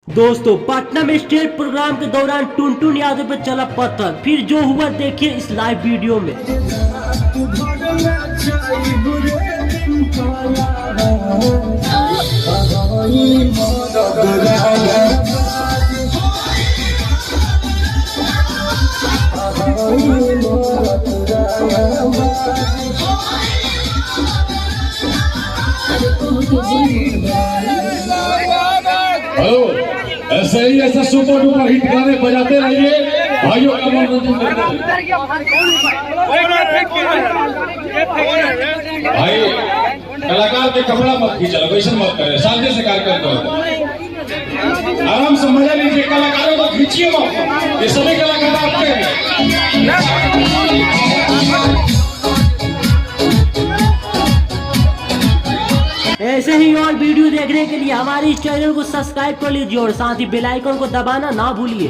दोस्तों, पटना में stage programme के दौरान टुनटुन यादव पर चला पत्थर। फिर जो हुआ देखिए इस लाइव वीडियो में। हेलो, ऐसे ही ऐसा सुपर डुपर हिट गाने बजाते रहिए भाइयों का मनोरंजन भाई कलाकार के कपड़ा मत खींचा, वैसे मत करे, शांति से कार्यक्रम करो, आराम से मजा लीजिए। कलाकारों को खींचिए मत, ये सभी कलाकार आपके हैं। ऐसे ही और वीडियो देखने के लिए हमारे इस चैनल को सब्सक्राइब कर लीजिए और साथ ही बेल आइकन को दबाना ना भूलिए।